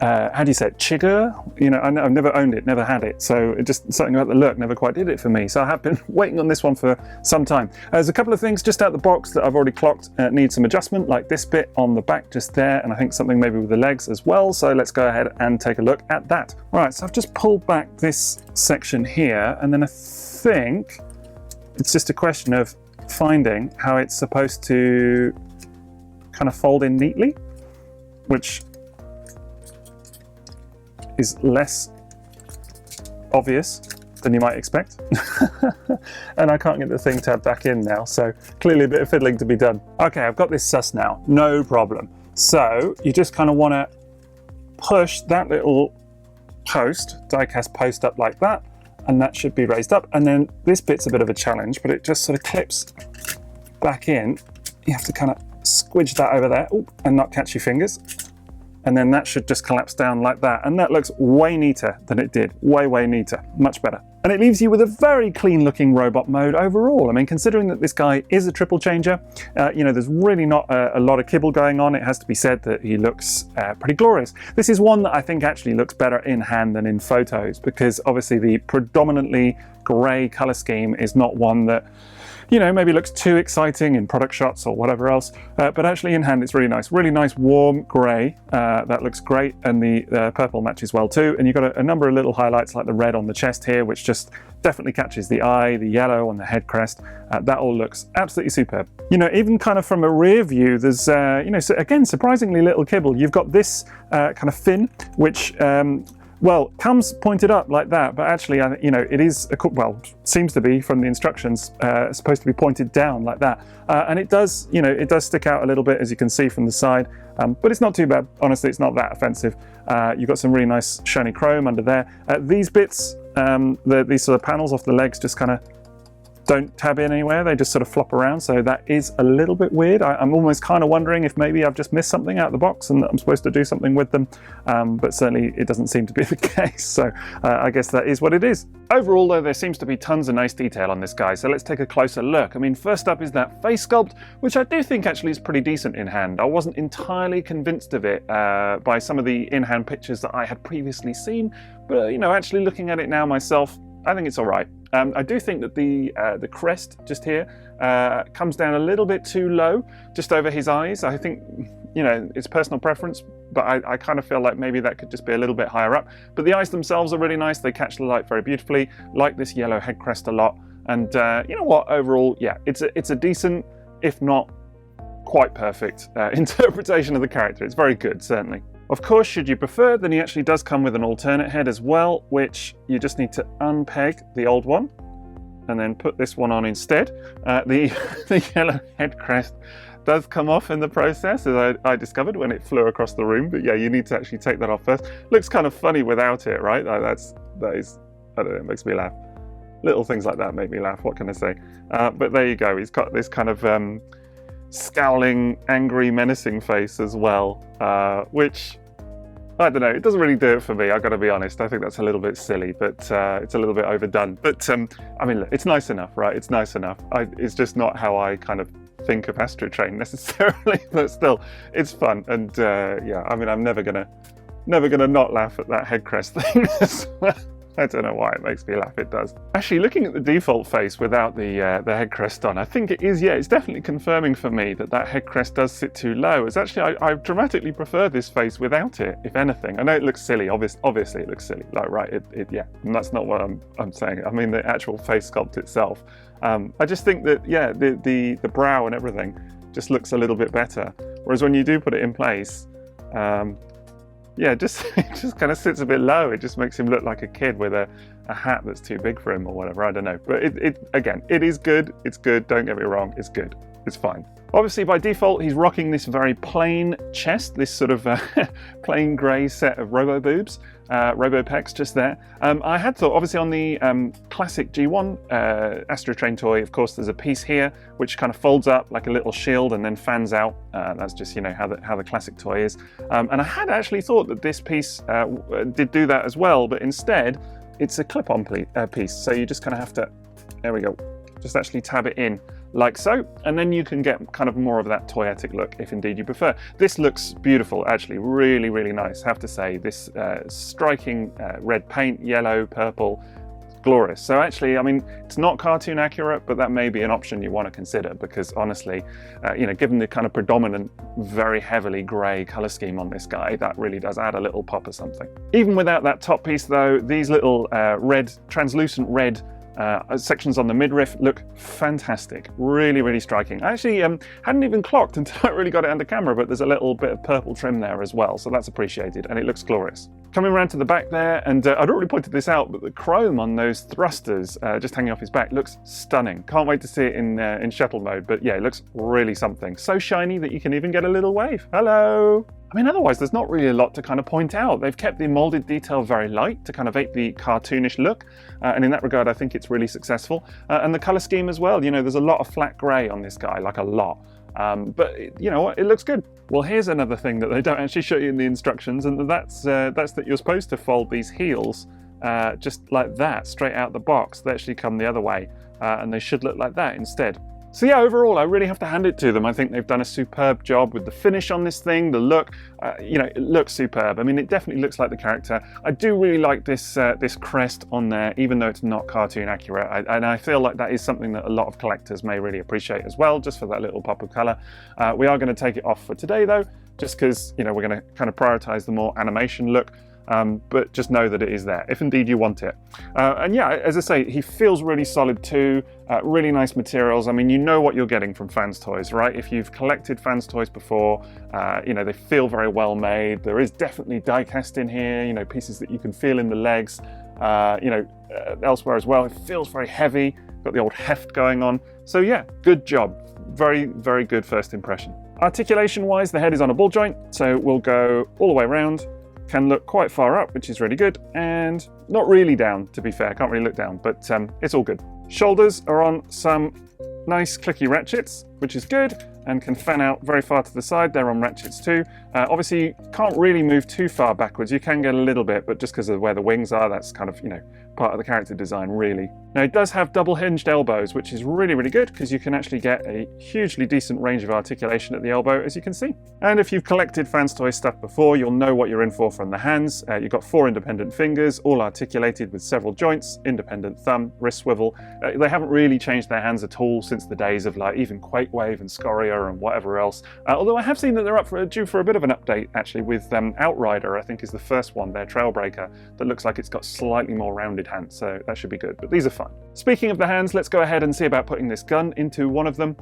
how do you say it, chigger? You know, I've never owned it, never had it, so it just something about the look never quite did it for me. So I have been waiting on this one for some time. There's a couple of things just out the box that I've already clocked need some adjustment, like this bit on the back just there, and I think something maybe with the legs as well. So let's go ahead and take a look at that. Right, so I've just pulled back this section here, and then I think it's just a question of finding how it's supposed to kind of fold in neatly, which is less obvious than you might expect. And I can't get the thing tabbed back in now, so clearly a bit of fiddling to be done. Okay, I've got this sus now, no problem. So you just kind of want to push that little post, die-cast post up like that, and that should be raised up. And then this bit's a bit of a challenge, but it just sort of clips back in. You have to kind of squidge that over there and not catch your fingers. And then that should just collapse down like that. And that looks way neater than it did. Way neater, much better. And it leaves you with a very clean looking robot mode overall. I mean, considering that this guy is a triple changer, you know, there's really not a lot of kibble going on. It has to be said that he looks pretty glorious. This is one that I think actually looks better in hand than in photos, because obviously the predominantly grey color scheme is not one that, you know, maybe looks too exciting in product shots or whatever else, but actually in hand it's really nice warm grey. That looks great, and the purple matches well too. And you've got a number of little highlights like the red on the chest here, which just definitely catches the eye, the yellow on the head crest. That all looks absolutely superb. You know, even kind of from a rear view, there's, you know, so again, surprisingly little kibble. You've got this kind of fin, which well, comes pointed up like that, but actually, you know, it is, well, seems to be from the instructions, supposed to be pointed down like that. And it does, you know, it does stick out a little bit, as you can see from the side, but it's not too bad. Honestly, it's not that offensive. You've got some really nice shiny chrome under there. These bits, these sort of panels off the legs just kind of don't tab in anywhere, they just sort of flop around, so that is a little bit weird. I'm almost kind of wondering if maybe I've just missed something out of the box and I'm supposed to do something with them, but certainly it doesn't seem to be the case, so I guess that is what it is. Overall though, there seems to be tons of nice detail on this guy, so let's take a closer look. I mean, first up is that face sculpt, which I do think actually is pretty decent in hand. I wasn't entirely convinced of it by some of the in-hand pictures that I had previously seen, but you know, actually looking at it now myself, I think it's all right. I do think that the crest just here comes down a little bit too low, just over his eyes. I think, you know, it's personal preference, but I kind of feel like maybe that could just be a little bit higher up. But the eyes themselves are really nice. They catch the light very beautifully. Like this yellow head crest a lot. And you know what? Overall, yeah, it's a decent, if not quite perfect, interpretation of the character. It's very good, certainly. Of course, should you prefer, then he actually does come with an alternate head as well, which you just need to unpeg the old one and then put this one on instead. The yellow head crest does come off in the process, as I discovered when it flew across the room, but yeah, you need to actually take that off first. Looks kind of funny without it, right? That is, I don't know, it makes me laugh. Little things like that make me laugh, what can I say? But there you go, he's got this kind of scowling, angry, menacing face as well, which, I don't know, it doesn't really do it for me, I've got to be honest. I think that's a little bit silly, but it's a little bit overdone. But I mean, look, it's nice enough, right? It's nice enough. It's just not how I kind of think of Astrotrain necessarily, but still, it's fun. And yeah, I mean, I'm never gonna not laugh at that head crest thing as well. I don't know why it makes me laugh, it does. Actually, looking at the default face without the head crest on, I think it is, yeah, it's definitely confirming for me that that head crest does sit too low. It's actually, I dramatically prefer this face without it, if anything. I know it looks silly, obviously it looks silly, like, right, yeah, and that's not what I'm saying. I mean the actual face sculpt itself. I just think that, yeah, the brow and everything just looks a little bit better. Whereas when you do put it in place, yeah, it just kind of sits a bit low. It just makes him look like a kid with a hat that's too big for him or whatever. I don't know. But again, it is good. It's good. Don't get me wrong. It's good. It's fine. Obviously, by default, he's rocking this very plain chest, this sort of plain grey set of robo boobs, robo pecs just there. I had thought, obviously, on the classic G1 Astrotrain toy, of course, there's a piece here which kind of folds up like a little shield and then fans out. That's just, you know, how the classic toy is. And I had actually thought that this piece did do that as well, but instead, it's a clip-on piece. So you just kind of have to, there we go, just actually tab it in like so, and then you can get kind of more of that toyetic look if indeed you prefer. This looks beautiful, actually, really, really nice, I have to say. This striking red paint, yellow, purple, glorious. So actually, I mean, it's not cartoon accurate, but that may be an option you want to consider, because honestly, you know, given the kind of predominant, very heavily grey colour scheme on this guy, that really does add a little pop or something. Even without that top piece though, these little translucent red sections on the midriff look fantastic, really, really striking. I actually hadn't even clocked until I really got it under camera, but there's a little bit of purple trim there as well, so that's appreciated, and it looks glorious. Coming around to the back there, and I'd already pointed this out, but the chrome on those thrusters just hanging off his back looks stunning. Can't wait to see it in shuttle mode, but yeah, it looks really something. So shiny that you can even get a little wave. Hello! I mean, otherwise, there's not really a lot to kind of point out. They've kept the molded detail very light to kind of ape the cartoonish look, and in that regard, I think it's really successful. And the color scheme as well, you know, there's a lot of flat gray on this guy, like a lot. But you know what, it looks good. Well, here's another thing that they don't actually show you in the instructions, and that's that you're supposed to fold these heels just like that, straight out the box. They actually come the other way, and they should look like that instead. So yeah, overall, I really have to hand it to them. I think they've done a superb job with the finish on this thing, the look, you know, it looks superb. I mean, it definitely looks like the character. I do really like this this crest on there, even though it's not cartoon accurate. And I feel like that is something that a lot of collectors may really appreciate as well, just for that little pop of color. We are going to take it off for today though, just because, you know, we're going to kind of prioritize the more animation look. But just know that it is there, if indeed you want it. And yeah, as I say, he feels really solid too, really nice materials. I mean, you know what you're getting from FansToys, right? If you've collected FansToys before, you know, they feel very well made. There is definitely die cast in here, you know, pieces that you can feel in the legs, you know, elsewhere as well. It feels very heavy, got the old heft going on. So yeah, good job. Very, very good first impression. Articulation-wise, the head is on a ball joint, so we'll go all the way around. Can look quite far up, which is really good, and not really down, to be fair. Can't really look down, but it's all good. Shoulders are on some nice clicky ratchets, which is good, and can fan out very far to the side. They're on ratchets too. Obviously, you can't really move too far backwards. You can get a little bit, but just because of where the wings are, that's kind of, you know, part of the character design, really. Now, it does have double hinged elbows, which is really, really good, because you can actually get a hugely decent range of articulation at the elbow, as you can see. And if you've collected FansToys stuff before, you'll know what you're in for from the hands. You've got 4 independent fingers, all articulated with several joints, independent thumb, wrist swivel. They haven't really changed their hands at all since the days of like even Quakewave and Scoria and whatever else. Although I have seen that they're due for a bit of an update, actually, with Outrider, I think is the first one, their Trailbreaker, that looks like it's got slightly more rounded hands, so that should be good, but these are fine. Speaking of the hands, let's go ahead and see about putting this gun into one of them.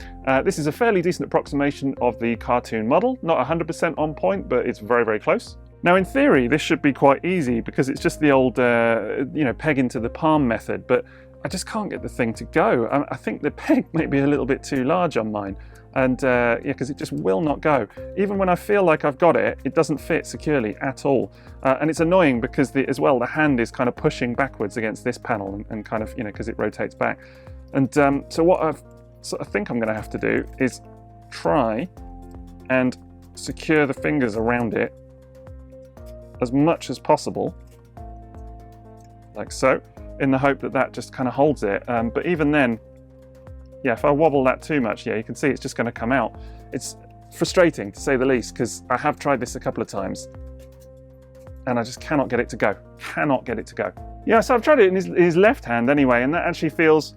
This is a fairly decent approximation of the cartoon model, not 100% on point, but it's very, very close. Now, in theory, this should be quite easy because it's just the old, you know, peg into the palm method, but I just can't get the thing to go. I think the peg may be a little bit too large on mine. And yeah, because it just will not go. Even when I feel like I've got it, it doesn't fit securely at all. And it's annoying because as well, the hand is kind of pushing backwards against this panel and kind of, you know, because it rotates back. And so what I think I'm going to have to do is try and secure the fingers around it as much as possible, like so, in the hope that that just kind of holds it. But even then, yeah, if I wobble that too much, yeah, you can see it's just going to come out. It's frustrating, to say the least, because I have tried this a couple of times and I just cannot get it to go. Cannot get it to go. Yeah, so I've tried it in his left hand anyway, and that actually feels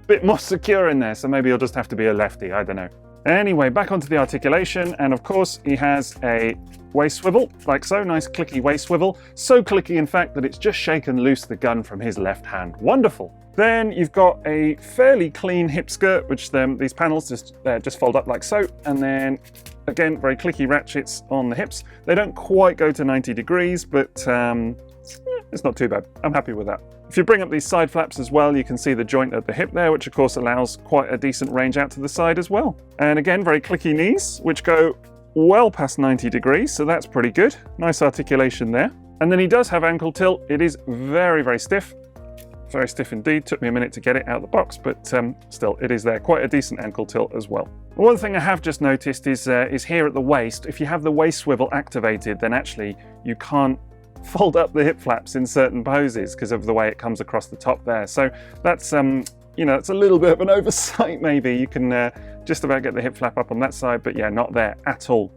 a bit more secure in there, so maybe he'll just have to be a lefty, I don't know. Anyway, back onto the articulation, and of course he has a waist swivel, like so, nice clicky waist swivel. So clicky, in fact, that it's just shaken loose the gun from his left hand. Wonderful. Then you've got a fairly clean hip skirt, which these panels just fold up like so, and then again, very clicky ratchets on the hips. They don't quite go to 90 degrees, but it's not too bad. I'm happy with that. If you bring up these side flaps as well, you can see the joint at the hip there, which of course allows quite a decent range out to the side as well. And again, very clicky knees, which go well past 90 degrees, so that's pretty good. Nice articulation there. And then he does have ankle tilt. It is very, very stiff. Very stiff indeed. Took me a minute to get it out of the box, but still, it is there. Quite a decent ankle tilt as well. One thing I have just noticed is here at the waist, if you have the waist swivel activated, then actually you can't fold up the hip flaps in certain poses because of the way it comes across the top there. So that's you know, it's a little bit of an oversight maybe. You can just about get the hip flap up on that side, but yeah, not there at all.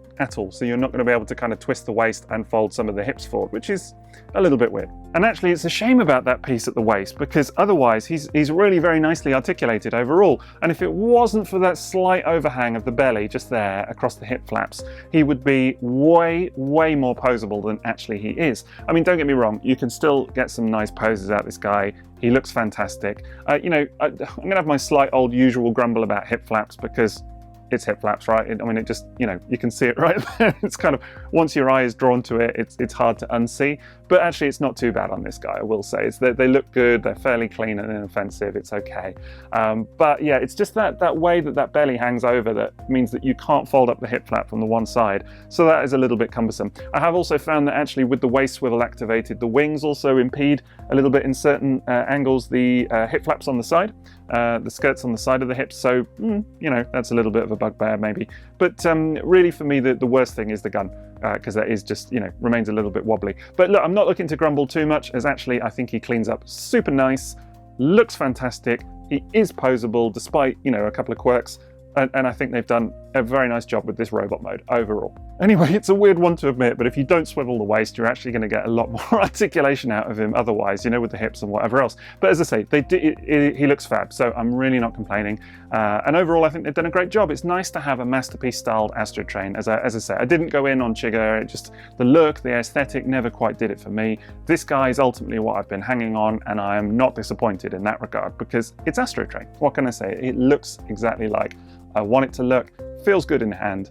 So you're not going to be able to kind of twist the waist and fold some of the hips forward, which is a little bit weird. And actually it's a shame about that piece at the waist, because otherwise he's really very nicely articulated overall. And if it wasn't for that slight overhang of the belly just there across the hip flaps, he would be way more poseable than actually he is. I mean, don't get me wrong, you can still get some nice poses out of this guy. He looks fantastic. You know, I'm going to have my slight old usual grumble about hip flaps, because it's hip flaps, right? I mean, it just, you know, you can see it right there. It's kind of, once your eye is drawn to it, it's hard to unsee. But actually, it's not too bad on this guy, I will say. They look good, they're fairly clean and inoffensive, it's okay. But yeah, it's just that way that belly hangs over that means that you can't fold up the hip flap from the one side. So that is a little bit cumbersome. I have also found that actually with the waist swivel activated, the wings also impede a little bit in certain angles the hip flaps on the side, the skirts on the side of the hips. So, you know, that's a little bit of a bugbear maybe. But really for me, the worst thing is the gun, because that is just, you know, remains a little bit wobbly. But look, I'm not looking to grumble too much, as actually I think he cleans up super nice, looks fantastic, he is poseable despite, you know, a couple of quirks. And I think they've done a very nice job with this robot mode overall. Anyway, it's a weird one to admit, but if you don't swivel the waist, you're actually going to get a lot more articulation out of him otherwise, you know, with the hips and whatever else. But as I say, he looks fab, so I'm really not complaining. And overall, I think they've done a great job. It's nice to have a Masterpiece-styled Astrotrain. As I say, I didn't go in on Chigga. Just the look, the aesthetic never quite did it for me. This guy is ultimately what I've been hanging on, and I am not disappointed in that regard, because it's Astrotrain. What can I say? It looks exactly like I want it to look, feels good in hand.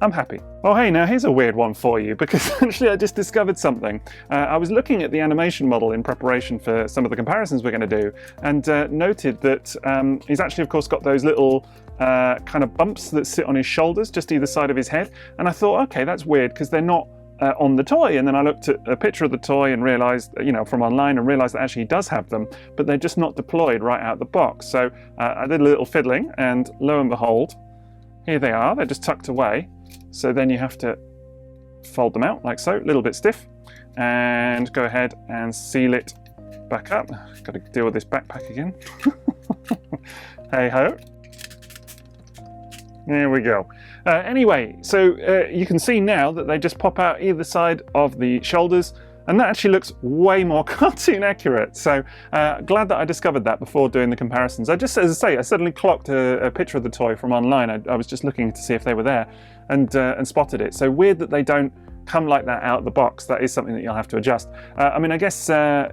I'm happy. Oh hey, now here's a weird one for you, because actually I just discovered something. I was looking at the animation model in preparation for some of the comparisons we're going to do, and noted that he's actually of course got those little kind of bumps that sit on his shoulders just either side of his head, and I thought, okay, that's weird because they're not on the toy. And then I looked at a picture of the toy and realized, you know, from online, and realized that actually he does have them, but they're just not deployed right out the box. So I did a little fiddling, and lo and behold, here they are. They're just tucked away. So then you have to fold them out like so, a little bit stiff, and go ahead and seal it back up. Got to deal with this backpack again. Hey ho. There we go. Anyway, so you can see now that they just pop out either side of the shoulders, and that actually looks way more cartoon accurate. So glad that I discovered that before doing the comparisons. I just, as I say, I suddenly clocked a picture of the toy from online. I was just looking to see if they were there, and spotted it. So weird that they don't come like that out of the box. That is something that you'll have to adjust. I mean, I guess,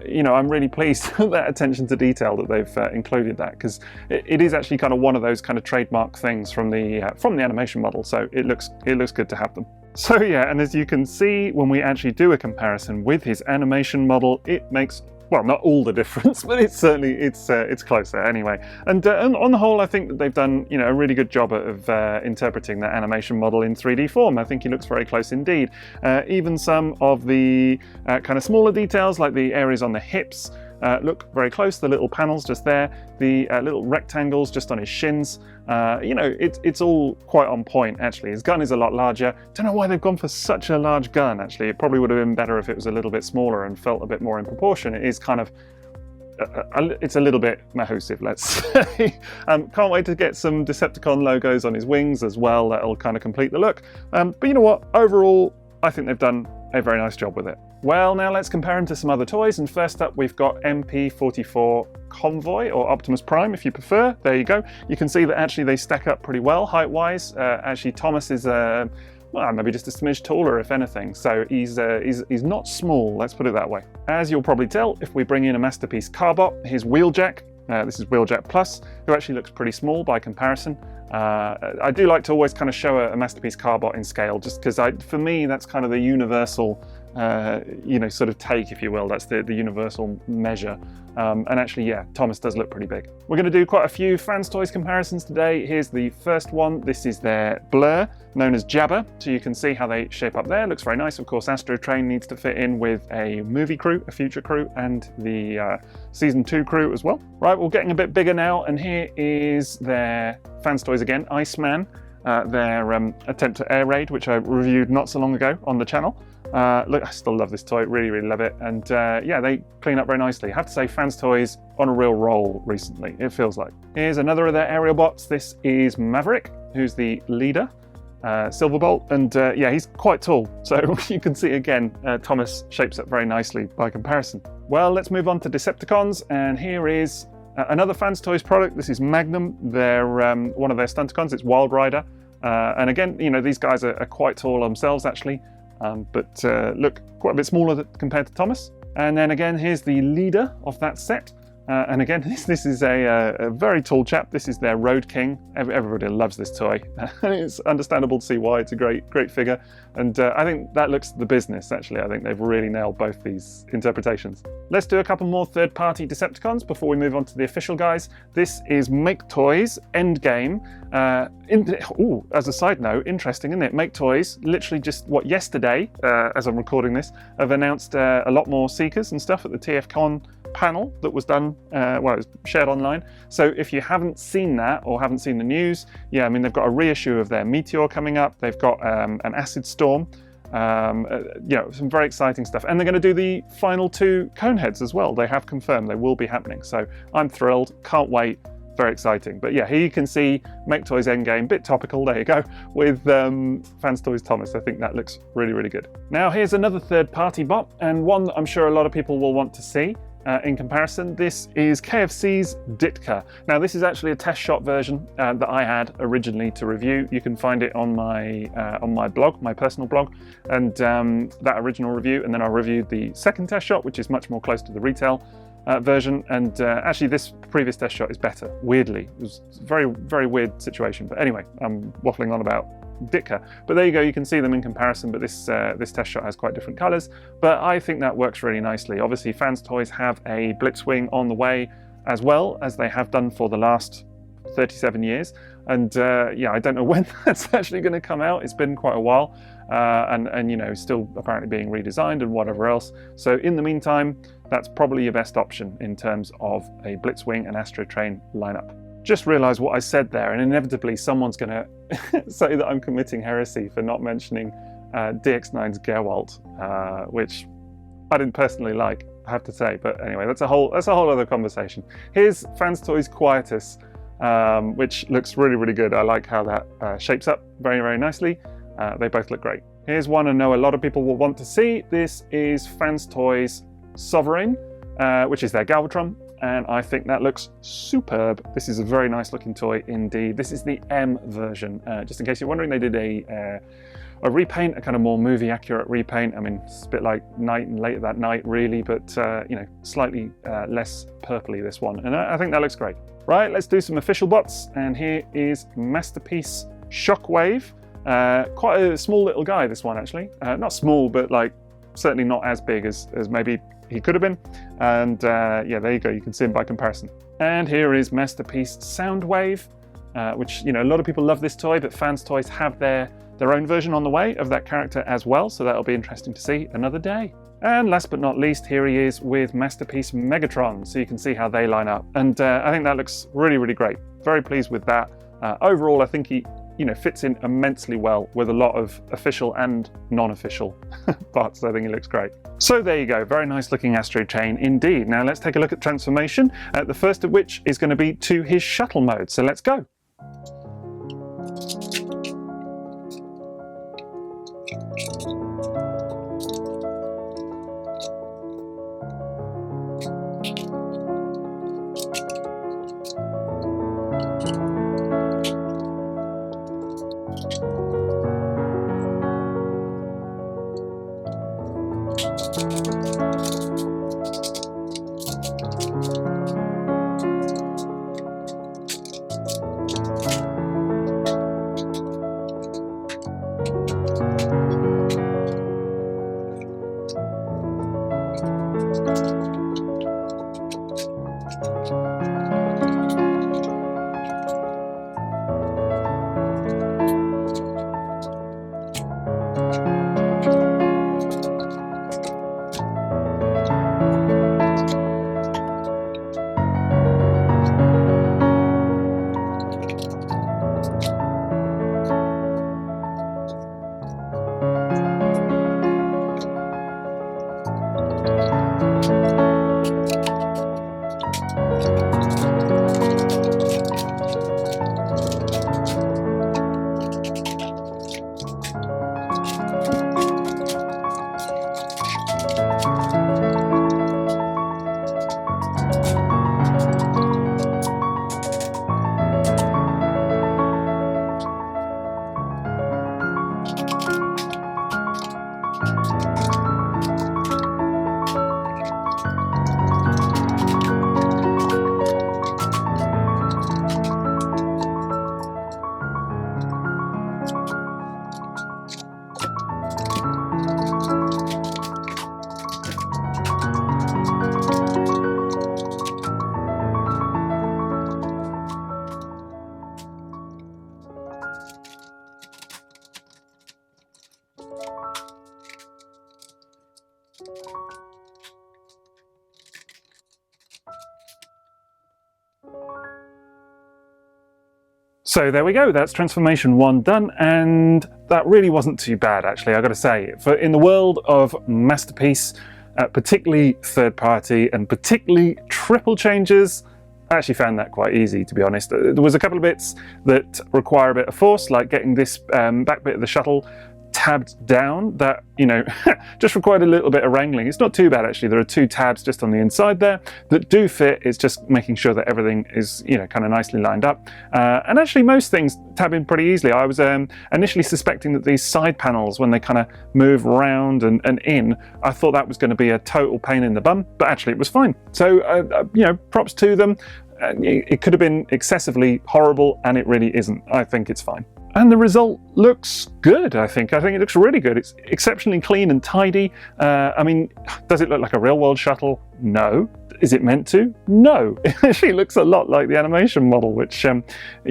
you know, I'm really pleased with that attention to detail that they've included that, because it is actually kind of one of those kind of trademark things from the animation model. So it looks good to have them. So yeah, and as you can see, when we actually do a comparison with his animation model, it makes, well, not all the difference, but it's certainly, it's closer anyway. And on the whole, I think that they've done, you know, a really good job of interpreting that animation model in 3D form. I think he looks very close indeed. Even some of the kind of smaller details, like the areas on the hips, look very close. The little panels just there, the little rectangles just on his shins. You know, it's all quite on point actually. His gun is a lot larger. Don't know why they've gone for such a large gun actually. It probably would have been better if it was a little bit smaller and felt a bit more in proportion. It is kind of, it's a little bit mahoosive, let's say. Can't wait to get some Decepticon logos on his wings as well. That'll kind of complete the look. But you know what? Overall, I think they've done a very nice job with it. Well, now let's compare him to some other toys, and first up we've got MP-44 Convoy, or Optimus Prime if you prefer. There you go. You can see that actually they stack up pretty well height-wise. Actually Thomas is well, maybe just a smidge taller if anything, so he's not small, let's put it that way. As you'll probably tell, if we bring in a Masterpiece Carbot, his Wheeljack, this is Wheeljack Plus, who actually looks pretty small by comparison. I do like to always kind of show a Masterpiece Carbot in scale, just because for me that's kind of the universal you know, sort of take, if you will. That's the universal measure. And actually, yeah, Thomas does look pretty big. We're going to do quite a few FansToys comparisons today. Here's the first one. This is their Blur, known as Jabba. So you can see how they shape up there. Looks very nice. Of course, Astrotrain needs to fit in with a movie crew, a future crew, and the season 2 crew as well. Right, we're getting a bit bigger now, and here is their FansToys again, Iceman. Their attempt to air raid, which I reviewed not so long ago on the channel. Look, I still love this toy, really, really love it. And yeah, they clean up very nicely. I have to say, FansToys on a real roll recently, it feels like. Here's another of their aerial bots. This is Maverick, who's the leader, Silverbolt, and yeah, he's quite tall. So you can see again, Thomas shapes up very nicely by comparison. Well, let's move on to Decepticons, and here is another FansToys product. This is Magnum. They're one of their Stunticons. It's Wild Rider. And again, you know, these guys are quite tall themselves, actually, but look quite a bit smaller compared to Thomas. And then again, here's the leader of that set. And again, this is a very tall chap. This is their Road King. Everybody loves this toy. It's understandable to see why. It's a great figure. And I think that looks the business, actually. I think they've really nailed both these interpretations. Let's do a couple more third-party Decepticons before we move on to the official guys. This is Make Toys Endgame. As a side note, interesting, isn't it? Make Toys, literally just, yesterday, as I'm recording this, have announced a lot more Seekers and stuff at the TFCon panel that was done, it was shared online. So if you haven't seen that or haven't seen the news, yeah, I mean, they've got a reissue of their Meteor coming up. They've got an Acid Storm, some very exciting stuff. And they're going to do the final 2 Coneheads as well. They have confirmed they will be happening. So I'm thrilled, can't wait. Very exciting. But yeah, here you can see Make Toys Endgame, bit topical, there you go, with FansToys Thomas. I think that looks really, really good. Now here's another third-party bot, and one that I'm sure a lot of people will want to see. In comparison, this is KFC's Ditka. Now this is actually a test shot version that I had originally to review. You can find it on my blog, my personal blog, and that original review, and then I reviewed the second test shot, which is much more close to the retail version, and actually this previous test shot is better, weirdly. It was a very, very weird situation, but anyway, I'm waffling on about Ditka. But there you go, you can see them in comparison, but this test shot has quite different colors, but I think that works really nicely. Obviously, FansToys have a Blitzwing on the way, as well as they have done for the last 37 years, and yeah, I don't know when that's actually going to come out. It's been quite a while, and you know, still apparently being redesigned and whatever else. So in the meantime, that's probably your best option in terms of a Blitzwing and Astrotrain lineup. Just realised what I said there, and inevitably someone's going to say that I'm committing heresy for not mentioning DX9's Gerwalt, which I didn't personally like, I have to say. But anyway, that's a whole other conversation. Here's FansToys Quietus, which looks really, really good. I like how that shapes up very, very nicely. They both look great. Here's one I know a lot of people will want to see. This is FansToys Sovereign, which is their Galvatron. And I think that looks superb. This is a very nice looking toy indeed. This is the M version. Just in case you're wondering, they did a repaint, a kind of more movie accurate repaint. I mean, it's a bit like Night and Later That Night really, but you know, slightly less purpley this one. And I think that looks great. Right, let's do some official bots. And here is Masterpiece Shockwave. Quite a small little guy, this one actually. Not small, but like certainly not as big as maybe he could have been, and yeah, there you go, you can see him by comparison. And here is Masterpiece Soundwave, which, you know, a lot of people love this toy, but FansToys have their own version on the way of that character as well, so that'll be interesting to see another day. And last but not least, here he is with Masterpiece Megatron, so you can see how they line up, and I think that looks really, really great. Very pleased with that. Overall, I think he, you know, fits in immensely well with a lot of official and non-official parts. I think it looks great. So there you go, very nice looking Astrotrain indeed. Now let's take a look at transformation, the first of which is going to be to his shuttle mode. So let's go. So there we go, that's transformation 1 done, and that really wasn't too bad actually, I gotta say. For in the world of Masterpiece, particularly third party and particularly triple changes, I actually found that quite easy, to be honest. There was a couple of bits that require a bit of force, like getting this back bit of the shuttle tabbed down, that, you know, just required a little bit of wrangling. It's not too bad actually. There are 2 tabs just on the inside there that do fit. It's just making sure that everything is, you know, kind of nicely lined up. And actually most things tab in pretty easily. I was initially suspecting that these side panels, when they kind of move around and in, I thought that was going to be a total pain in the bum, but actually it was fine. So, you know, props to them. It could have been excessively horrible, and it really isn't. I think it's fine. And the result looks good, I think. I think it looks really good. It's exceptionally clean and tidy. I mean, does it look like a real-world shuttle? No. Is it meant to? No. It actually looks a lot like the animation model, which, you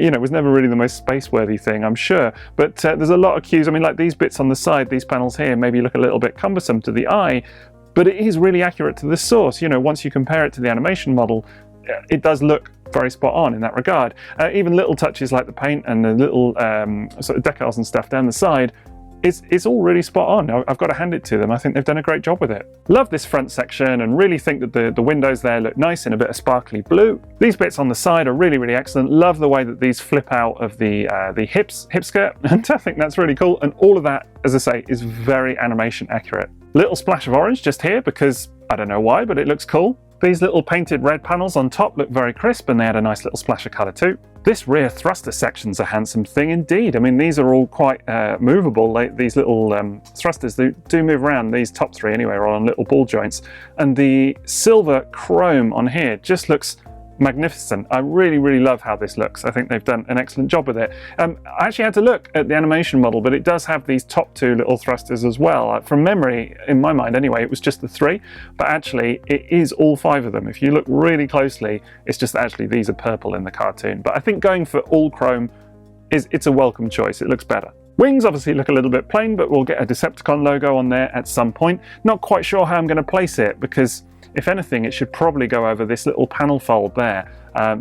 know, was never really the most space-worthy thing, I'm sure. But there's a lot of cues. I mean, like these bits on the side, these panels here, maybe look a little bit cumbersome to the eye, but it is really accurate to the source. You know, once you compare it to the animation model, it does look very spot on in that regard. Even little touches like the paint and the little sort of decals and stuff down the side, it's all really spot on. I've got to hand it to them. I think they've done a great job with it. Love this front section and really think that the windows there look nice in a bit of sparkly blue. These bits on the side are really, really excellent. Love the way that these flip out of the hip skirt, and I think that's really cool. And all of that, as I say, is very animation accurate. Little splash of orange just here because I don't know why, but it looks cool. These little painted red panels on top look very crisp, and they had a nice little splash of colour too. This rear thruster section's a handsome thing indeed. I mean, these are all quite movable. Like these little thrusters do move around. These top 3 anyway are on little ball joints. And the silver chrome on here just looks magnificent. I really, really love how this looks. I think they've done an excellent job with it. I actually had to look at the animation model, but it does have these top 2 little thrusters as well. From memory, in my mind anyway, it was just the 3, but actually it is all 5 of them. If you look really closely, it's just actually these are purple in the cartoon. But I think going for all chrome it's a welcome choice. It looks better. Wings obviously look a little bit plain, but we'll get a Decepticon logo on there at some point. Not quite sure how I'm going to place it, because if anything, it should probably go over this little panel fold there.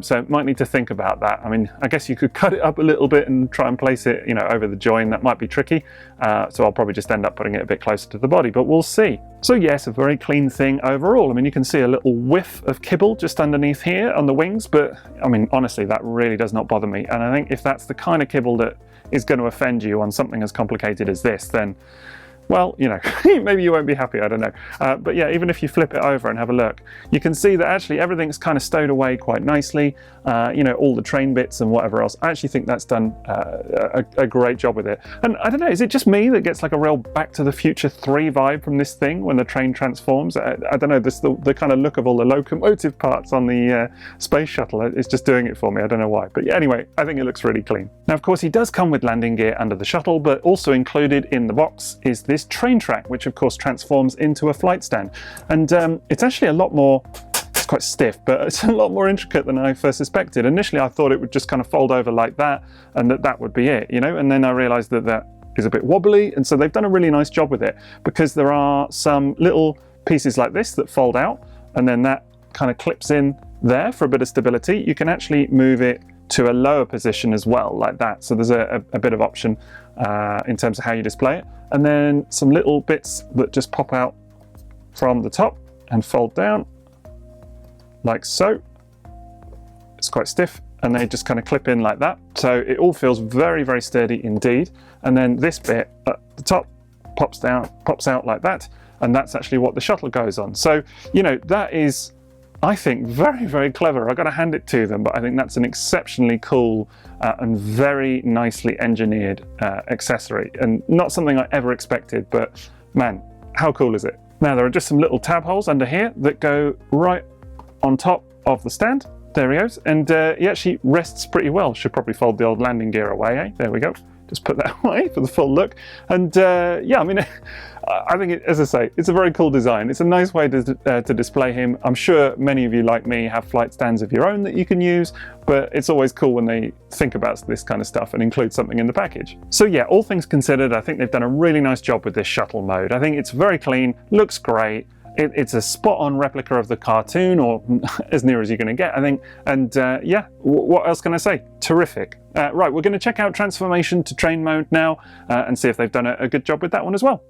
So might need to think about that. I mean, I guess you could cut it up a little bit and try and place it, you know, over the join. That might be tricky. So I'll probably just end up putting it a bit closer to the body, but we'll see. So yes, a very clean thing overall. I mean, you can see a little whiff of kibble just underneath here on the wings, but I mean, honestly, that really does not bother me. And I think if that's the kind of kibble that is going to offend you on something as complicated as this, then, well, you know, maybe you won't be happy, I don't know. But yeah, even if you flip it over and have a look, you can see that actually everything's kind of stowed away quite nicely. You know, all the train bits and whatever else. I actually think that's done a great job with it. And I don't know, is it just me that gets like a real Back to the Future 3 vibe from this thing when the train transforms? I don't know, the kind of look of all the locomotive parts on the space shuttle, it's just doing it for me. I don't know why. But yeah, anyway, I think it looks really clean. Now, of course, he does come with landing gear under the shuttle, but also included in the box is this train track, which of course transforms into a flight stand. And it's actually a lot more, it's quite stiff, but it's a lot more intricate than I first suspected. Initially, I thought it would just kind of fold over like that and that would be it, you know, and then I realized that is a bit wobbly, and so they've done a really nice job with it, because there are some little pieces like this that fold out, and then that kind of clips in there for a bit of stability. You can actually move it to a lower position as well, like that. So there's a bit of option in terms of how you display it. And then some little bits that just pop out from the top and fold down, like so. It's quite stiff, and they just kind of clip in like that. So it all feels very, very sturdy indeed. And then this bit at the top pops down, pops out like that, and that's actually what the shuttle goes on. So, you know, that is, I think, very, very clever. I've got to hand it to them, but I think that's an exceptionally cool and very nicely engineered accessory, and not something I ever expected, but man, how cool is it? Now, there are just some little tab holes under here that go right on top of the stand. There he goes, and he actually rests pretty well. Should probably fold the old landing gear away, eh? There we go. Just put that away for the full look. And yeah, I mean, I think, as I say, it's a very cool design. It's a nice way to display him. I'm sure many of you, like me, have flight stands of your own that you can use, but it's always cool when they think about this kind of stuff and include something in the package. So yeah, all things considered, I think they've done a really nice job with this shuttle mode. I think it's very clean, looks great. It's a spot-on replica of the cartoon, or as near as you're going to get, I think. And yeah, what else can I say? Terrific. Right, we're going to check out transformation to train mode now and see if they've done a good job with that one as well.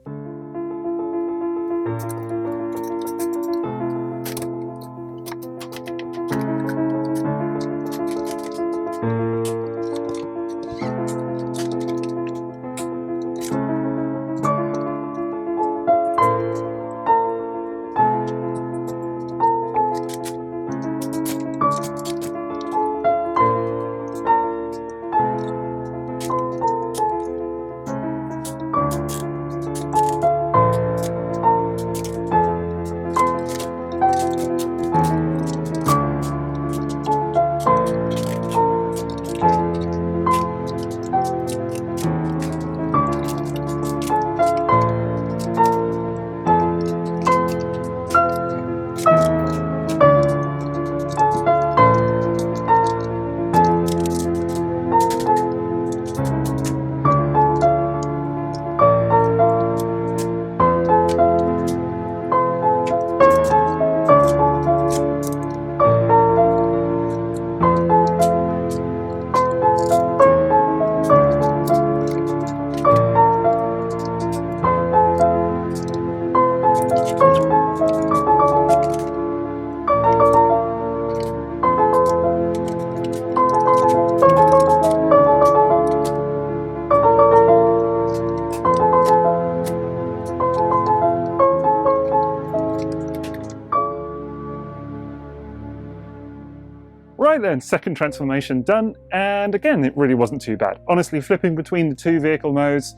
Right then, second transformation done, and again, it really wasn't too bad. Honestly, flipping between the two vehicle modes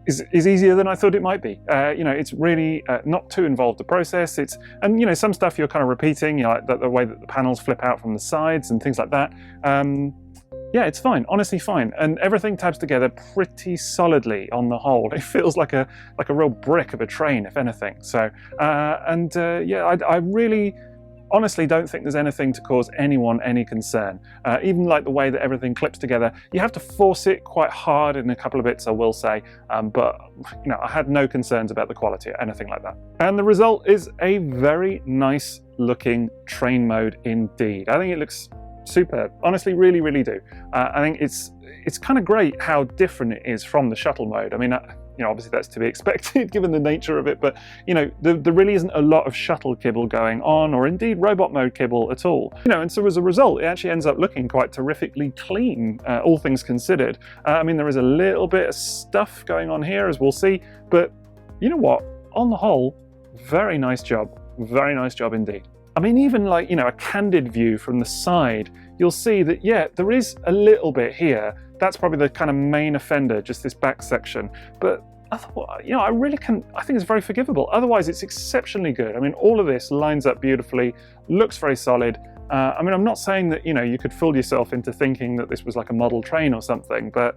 is easier than I thought it might be. You know, it's really not too involved a process. And you know, some stuff you're kind of repeating, you know, like the way that the panels flip out from the sides and things like that. Yeah, it's fine, honestly fine. And everything tabs together pretty solidly on the whole. It feels like a real brick of a train, if anything. So, yeah, I really honestly don't think there's anything to cause anyone any concern. Even like the way that everything clips together, you have to force it quite hard in a couple of bits, I will say, but you know, I had no concerns about the quality or anything like that. And the result is a very nice looking train mode indeed. I think it looks superb, honestly, really, really do. I think it's kind of great how different it is from the shuttle mode. I mean, you know, obviously that's to be expected given the nature of it, but you know, there really isn't a lot of shuttle kibble going on, or indeed robot mode kibble at all. You know, and so as a result, it actually ends up looking quite terrifically clean, all things considered. I mean, there is a little bit of stuff going on here, as we'll see, but you know what? On the whole, very nice job indeed. I mean, even like, you know, a candid view from the side, you'll see that, yeah, there is a little bit here. That's probably the kind of main offender, just this back section. But, you know, I think it's very forgivable. Otherwise, it's exceptionally good. I mean, all of this lines up beautifully, looks very solid. I mean, I'm not saying that, you know, you could fool yourself into thinking that this was like a model train or something, but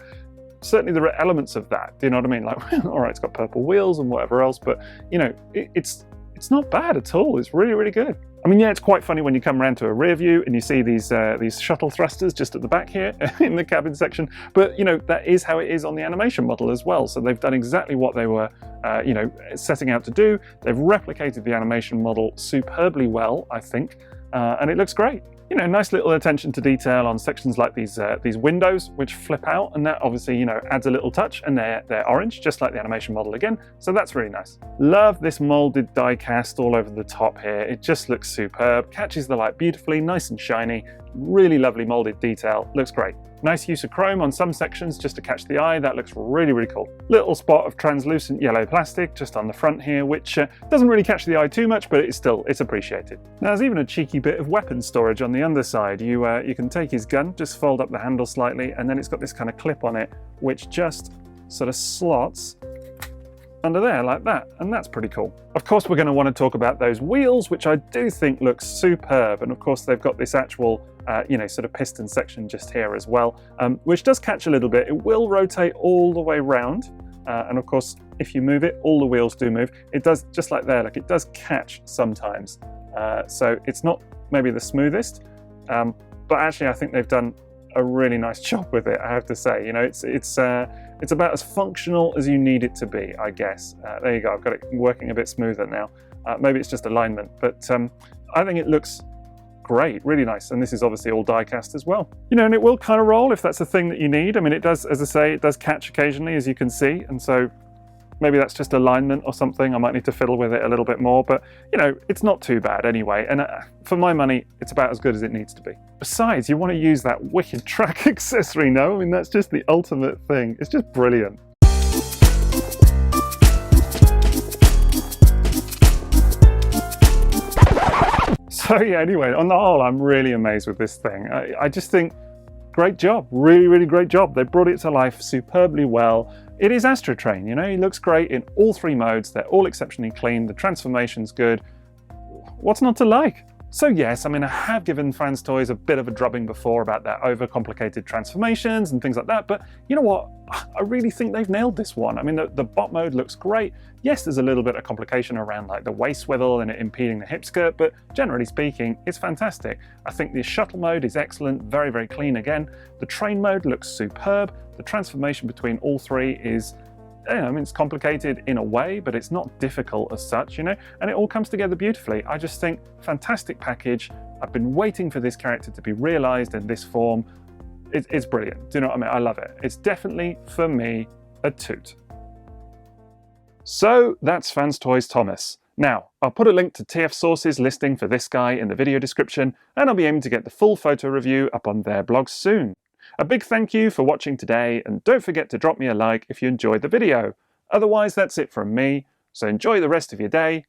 certainly there are elements of that. Do you know what I mean? Like, all right, it's got purple wheels and whatever else, but, you know, it's not bad at all. It's really, really good. I mean, yeah, it's quite funny when you come around to a rear view and you see these shuttle thrusters just at the back here in the cabin section. But, you know, that is how it is on the animation model as well. So they've done exactly what they were, you know, setting out to do. They've replicated the animation model superbly well, I think, and it looks great. You know, nice little attention to detail on sections like these windows, which flip out, and that obviously, you know, adds a little touch, and they're orange, just like the animation model again, so that's really nice. Love this molded die cast all over the top here. It just looks superb, catches the light beautifully, nice and shiny, really lovely molded detail, looks great. Nice use of chrome on some sections just to catch the eye. That looks really, really cool. Little spot of translucent yellow plastic just on the front here, which doesn't really catch the eye too much, but it's appreciated. Now, there's even a cheeky bit of weapon storage on the underside. You can take his gun, just fold up the handle slightly, and then it's got this kind of clip on it, which just sort of slots under there like that, and that's pretty cool. Of course, we're going to want to talk about those wheels, which I do think looks superb, and of course they've got this actual you know, sort of piston section just here as well, which does catch a little bit. It will rotate all the way round, and of course if you move it, all the wheels do move. It does, just like there, like it does catch sometimes, so it's not maybe the smoothest, but actually I think they've done a really nice job with it, I have to say. You know, it's It's about as functional as you need it to be, I guess. There you go, I've got it working a bit smoother now. Maybe it's just alignment, but I think it looks great, really nice. And this is obviously all die cast as well. You know, and it will kind of roll if that's a thing that you need. I mean, it does, as I say, it does catch occasionally, as you can see. And so maybe that's just alignment or something. I might need to fiddle with it a little bit more, but you know, it's not too bad anyway. And for my money, it's about as good as it needs to be. Besides, you want to use that wicked track accessory, no? I mean, that's just the ultimate thing. It's just brilliant. So yeah, anyway, on the whole, I'm really amazed with this thing. I just think, great job, really, really great job. They brought it to life superbly well. It is Astrotrain, you know, it looks great in all three modes. They're all exceptionally clean. The transformation's good. What's not to like? So yes, I mean, I have given FansToys a bit of a drubbing before about their overcomplicated transformations and things like that, but you know what? I really think they've nailed this one. I mean, the bot mode looks great. Yes, there's a little bit of complication around like the waist swivel and it impeding the hip skirt, but generally speaking, it's fantastic. I think the shuttle mode is excellent, very, very clean again. The train mode looks superb. The transformation between all three is, I mean, it's complicated in a way, but it's not difficult as such, you know, and it all comes together beautifully. I just think fantastic package. I've been waiting for this character to be realized in this form. It's brilliant. Do you know what I mean? I love it. It's definitely, for me, a toot. So that's FansToys Thomas. Now, I'll put a link to TF Source's listing for this guy in the video description, and I'll be aiming to get the full photo review up on their blog soon. A big thank you for watching today, and don't forget to drop me a like if you enjoyed the video. Otherwise, that's it from me, so enjoy the rest of your day.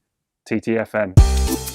TTFN.